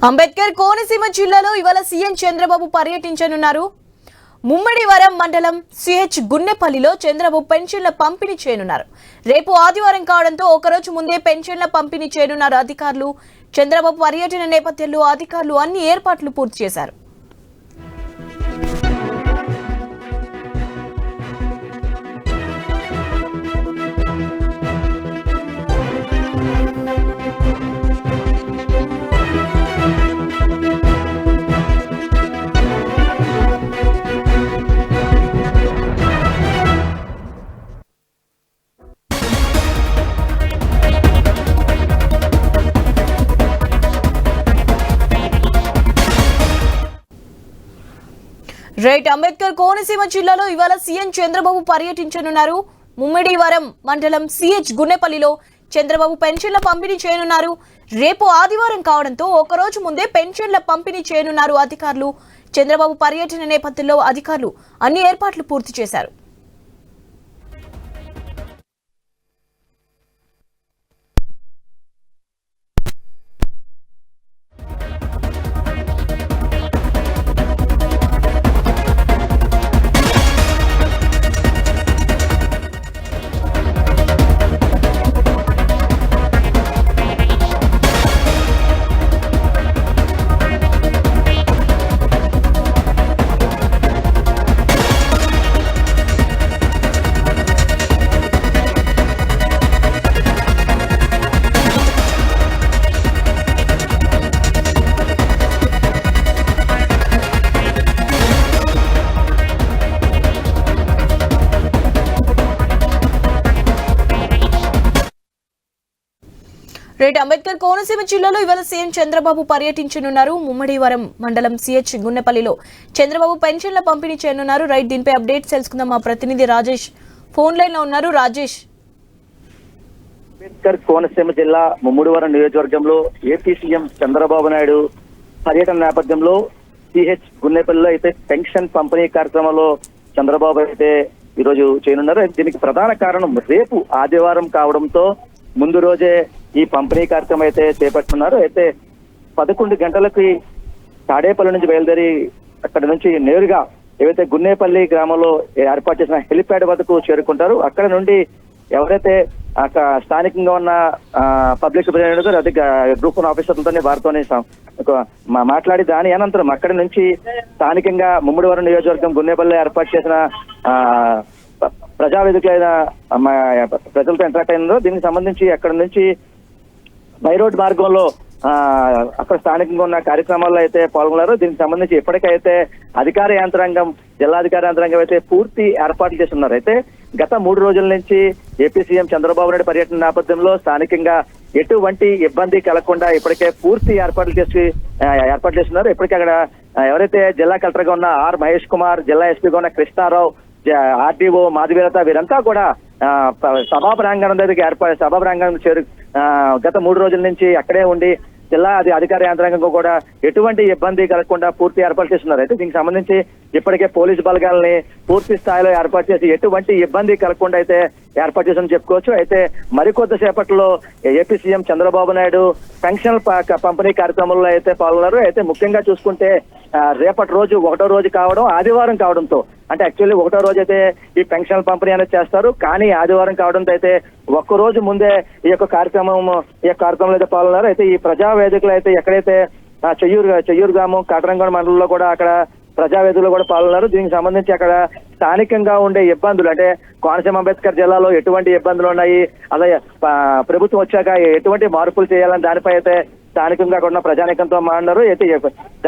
అంబేద్కర్ కోనసీమ జిల్లాలో ఇవాళ సీఎం చంద్రబాబు పర్యటించనున్నారు. ముమ్మడివరం మండలం సిహెచ్ గున్నెపల్లిలో చంద్రబాబు పెన్షన్ల పంపిణీ చేయనున్నారు. రేపు ఆదివారం కావడంతో ఒకరోజు ముందే పెన్షన్ల పంపిణీ చేయనున్నారు అధికారులు. చంద్రబాబు పర్యటన నేపథ్యంలో అధికారులు అన్ని ఏర్పాట్లు పూర్తి చేశారు. రైట్, అంబేద్కర్ కోనసీమ జిల్లాలో ఇవాళ సీఎం చంద్రబాబు పర్యటించనున్నారు. ముమ్మిడివరం మండలం సిహెచ్ గున్నెపల్లిలో చంద్రబాబు పెన్షన్ల పంపిణీ చేయనున్నారు. రేపు ఆదివారం కావడంతో ఒకరోజు ముందే పెన్షన్ల పంపిణీ చేయనున్నారు అధికారులు. చంద్రబాబు పర్యటన నేపథ్యంలో అధికారులు అన్ని ఏర్పాట్లు పూర్తి చేశారు. రైట్, అంబేద్కర్ కోనసీమ జిల్లాలో ఇవాళ సీఎం చంద్రబాబు పర్యటించనున్నారు. ముమ్మడివరం మండలం సిహెచ్ గున్నెపల్లిలో చంద్రబాబు పెన్షన్ల పంపిణీ చేయనున్నారు. రైట్, దీనిపై అప్డేట్స్ తెలుసుకుందాం. మా ప్రతినిధి రాజేష్ ఫోన్ లైన్ లో ఉన్నారు. రాజేష్, అంబేద్కర్ కోనసీమ జిల్లా ముమ్మడివరం నియోజకవర్గంలో ఏపీ సీఎం చంద్రబాబు నాయుడు పర్యటన నేపథ్యంలో సిహెచ్ గున్నెపల్లిలో అయితే పెన్షన్ పంపిణీ కార్యక్రమంలో చంద్రబాబు అయితే ఈరోజు చేయనున్నారు. దీనికి ప్రధాన కారణం రేపు ఆదివారం కావడంతో ముందు రోజే ఈ పంపిణీ కార్యక్రమం అయితే చేపట్టున్నారు. అయితే 11 గంటలకి తాడేపల్లి నుంచి బయలుదేరి అక్కడ నుంచి నేరుగా ఏవైతే గున్నేపల్లి గ్రామంలో ఏర్పాటు చేసిన హెలిప్యాడ్ వద్దకు చేరుకుంటారు. అక్కడ నుండి ఎవరైతే అక్కడ స్థానికంగా ఉన్న పబ్లిక్ రిప్రజెంటేటివ్ అదే గ్రూప్ వన్ ఆఫీసర్లతోనే వారితోనే మాట్లాడి దాని అనంతరం అక్కడి నుంచి స్థానికంగా ముమ్మడివరం నియోజకవర్గం గున్నేపల్లి ఏర్పాటు చేసిన ప్రజావేదికలైన ప్రజలతో ఇంటరాక్ట్ అయిందో దీనికి సంబంధించి అక్కడ నుంచి బై రోడ్ మార్గంలో అక్కడ స్థానికంగా ఉన్న కార్యక్రమాల్లో అయితే పాల్గొన్నారు. దీనికి సంబంధించి ఇప్పటికైతే అధికార యంత్రాంగం జిల్లాధికార యంత్రాంగం అయితే పూర్తి ఏర్పాట్లు చేస్తున్నారు. అయితే గత 3 రోజుల నుంచి ఏపీ సీఎం చంద్రబాబు నాయుడు పర్యటన నేపథ్యంలో స్థానికంగా ఎటువంటి ఇబ్బంది కలగకుండా ఇప్పటికే పూర్తి ఏర్పాట్లు చేస్తున్నారు. ఇప్పటికే అక్కడ ఎవరైతే జిల్లా కలెక్టర్ గా ఉన్న ఆర్ మహేష్ కుమార్, జిల్లా ఎస్పీగా ఉన్న కృష్ణారావు, ఆర్డీఓ మాధవీలత వీరంతా కూడా సభా ప్రాంగణం దగ్గరికి సభా ప్రాంగణం గత 3 రోజుల నుంచి అక్కడే ఉండి జిల్లా అధికార యంత్రాంగం కూడా ఎటువంటి ఇబ్బంది కలగకుండా పూర్తి ఏర్పాటు చేస్తున్నారు. అయితే దీనికి సంబంధించి ఇప్పటికే పోలీసు బలగాలని పూర్తి స్థాయిలో ఏర్పాటు చేసి ఎటువంటి ఇబ్బంది కలగకుండా అయితే ఏర్పాటు చేసామని చెప్పుకోవచ్చు. అయితే మరికొద్ది సేపట్లో AP CM Chandrababu Naidu pension పంపిణీ కార్యక్రమంలో అయితే పాల్గొన్నారు. అయితే ముఖ్యంగా చూసుకుంటే రేపటి రోజు 1వ రోజు కావడం ఆదివారం కావడంతో అంటే యాక్చువల్లీ 1వ రోజు అయితే ఈ పెన్షన్ పంపిణీ అనేది చేస్తారు. కానీ ఆదివారం కావడంతో అయితే ఒక్కరోజు ముందే ఈ యొక్క కార్యక్రమంలో అయితే పాల్గొన్నారు. అయితే ఈ ప్రజా వేదికలు అయితే ఎక్కడైతే చెయ్యూరు గ్రామం కాటరంగోడ మండలంలో కూడా అక్కడ ప్రజావేదికలో కూడా పాల్గొన్నారు. దీనికి సంబంధించి అక్కడ స్థానికంగా ఉండే ఇబ్బందులు అంటే కోనసీమ అంబేద్కర్ జిల్లాలో ఎటువంటి ఇబ్బందులు ఉన్నాయి, అలాగే ప్రభుత్వం వచ్చాక ఎటువంటి మార్పులు చేయాలని దానిపై అయితే స్థానికంగా ఉన్న ప్రజానీకంతో మాట్లాడారు. అయితే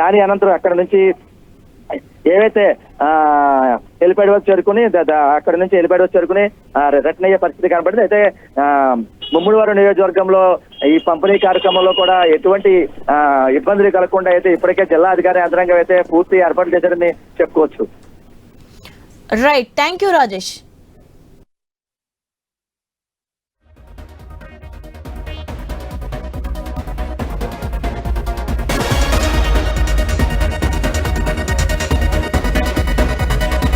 దాని అనంతరం అక్కడ నుంచి ఏవైతే హెలిప్యాడ్ వరకు చేరుకుని అక్కడ నుంచి హెలిప్యాడ్ వరకు చేరుకుని రిటర్న్ అయ్యే పరిస్థితి కనబడింది. అయితే ముమ్మడివరం నియోజకవర్గంలో ఈ పంపిణీ కార్యక్రమంలో కూడా ఎటువంటి ఇబ్బందులు కలగకుండా అయితే ఇప్పటికే జిల్లా అధికార యంత్రాంగం అయితే పూర్తి ఏర్పాట్లు చేశారని చెప్పుకోవచ్చు. Right, thank you Rajesh.